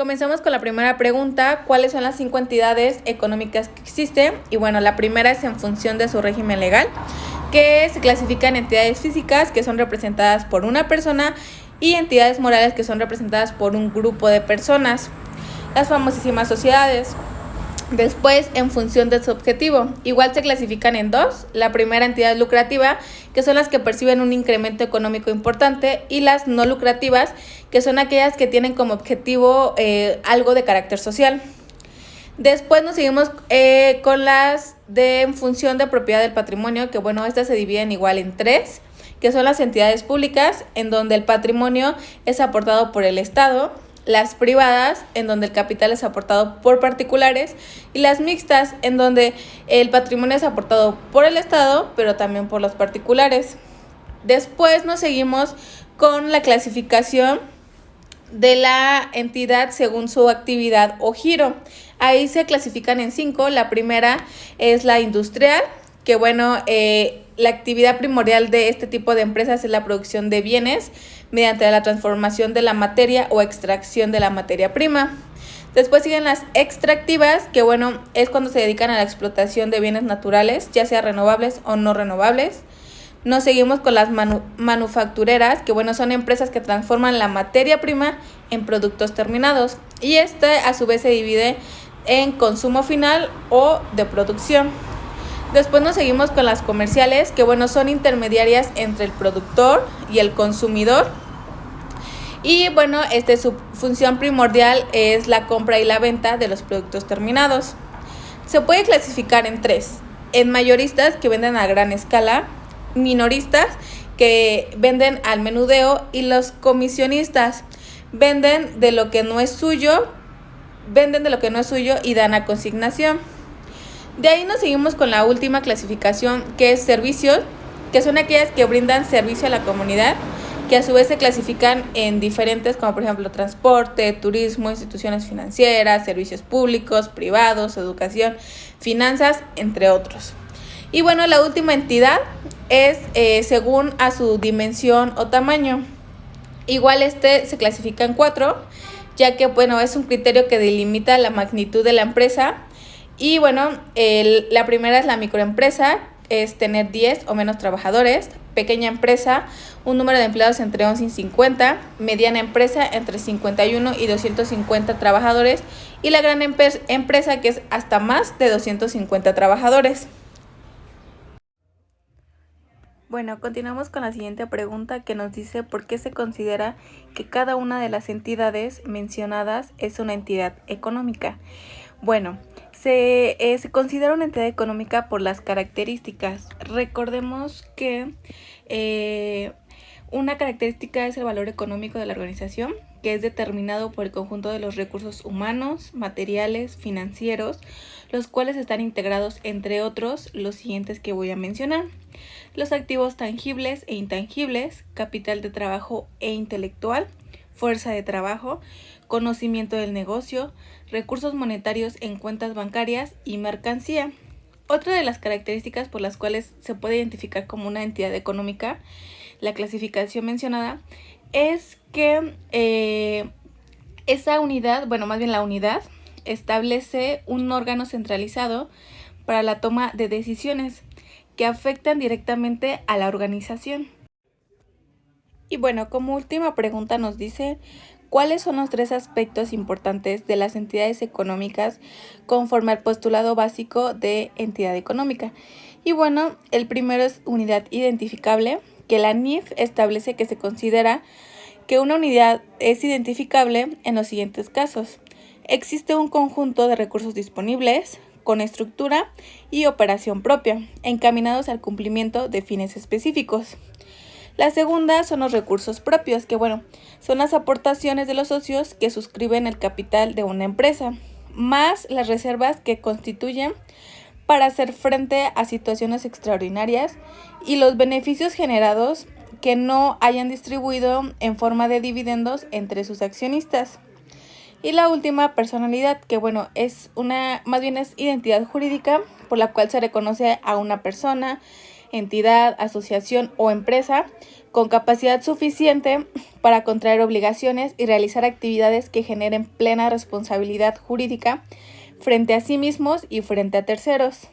Comenzamos con la primera pregunta: ¿cuáles son las 5 entidades económicas que existen? Y bueno, la primera es en función de su régimen legal, que se clasifican entidades físicas que son representadas por una persona y entidades morales que son representadas por un grupo de personas, las famosísimas sociedades. Después, en función de su objetivo, igual se clasifican en dos: la primera, entidad lucrativa, que son las que perciben un incremento económico importante, y las no lucrativas, que son aquellas que tienen como objetivo algo de carácter social. Después nos seguimos con las de en función de propiedad del patrimonio, que bueno, estas se dividen igual en tres, que son las entidades públicas, en donde el patrimonio es aportado por el Estado; las privadas, en donde el capital es aportado por particulares; y las mixtas, en donde el patrimonio es aportado por el Estado, pero también por los particulares. Después nos seguimos con la clasificación de la entidad según su actividad o giro. Ahí se clasifican en 5. La primera es la industrial, que bueno, la actividad primordial de este tipo de empresas es la producción de bienes mediante la transformación de la materia o extracción de la materia prima. Después siguen las extractivas, que bueno, es cuando se dedican a la explotación de bienes naturales, ya sea renovables o no renovables. Nos seguimos con las manufactureras, que bueno, son empresas que transforman la materia prima en productos terminados, y a su vez se divide en consumo final o de producción. Después nos seguimos con las comerciales, que bueno, son intermediarias entre el productor y el consumidor. Y bueno, su función primordial es la compra y la venta de los productos terminados. Se puede clasificar en 3: en mayoristas, que venden a gran escala; minoristas, que venden al menudeo; y los comisionistas, venden de lo que no es suyo y dan a consignación. De ahí nos seguimos con la última clasificación, que es servicios, que son aquellas que brindan servicio a la comunidad, que a su vez se clasifican en diferentes, como por ejemplo transporte, turismo, instituciones financieras, servicios públicos, privados, educación, finanzas, entre otros. Y bueno, la última entidad es según a su dimensión o tamaño. Igual se clasifica en 4, ya que bueno, es un criterio que delimita la magnitud de la empresa. Y bueno, la primera es la microempresa, es tener 10 o menos trabajadores; pequeña empresa, un número de empleados entre 11 y 50; mediana empresa, entre 51 y 250 trabajadores; y la gran empresa, que es hasta más de 250 trabajadores. Bueno, continuamos con la siguiente pregunta, que nos dice: ¿por qué se considera que cada una de las entidades mencionadas es una entidad económica? Bueno, se considera una entidad económica por las características. Recordemos que una característica es el valor económico de la organización, que es determinado por el conjunto de los recursos humanos, materiales, financieros, los cuales están integrados, entre otros, los siguientes que voy a mencionar: los activos tangibles e intangibles, capital de trabajo e intelectual, fuerza de trabajo, conocimiento del negocio, recursos monetarios en cuentas bancarias y mercancía. Otra de las características por las cuales se puede identificar como una entidad económica, la clasificación mencionada, es que esa unidad, bueno, más bien la unidad, establece un órgano centralizado para la toma de decisiones que afectan directamente a la organización. Y bueno, como última pregunta nos dice: ¿cuáles son los 3 aspectos importantes de las entidades económicas conforme al postulado básico de entidad económica? Y bueno, el primero es unidad identificable, que la NIF establece que se considera que una unidad es identificable en los siguientes casos: existe un conjunto de recursos disponibles, con estructura y operación propia, encaminados al cumplimiento de fines específicos. La segunda son los recursos propios, que bueno, son las aportaciones de los socios que suscriben el capital de una empresa, más las reservas que constituyen para hacer frente a situaciones extraordinarias, y los beneficios generados que no hayan distribuido en forma de dividendos entre sus accionistas. Y la última, personalidad, que bueno, es identidad jurídica por la cual se reconoce a una persona, entidad, asociación o empresa con capacidad suficiente para contraer obligaciones y realizar actividades que generen plena responsabilidad jurídica frente a sí mismos y frente a terceros.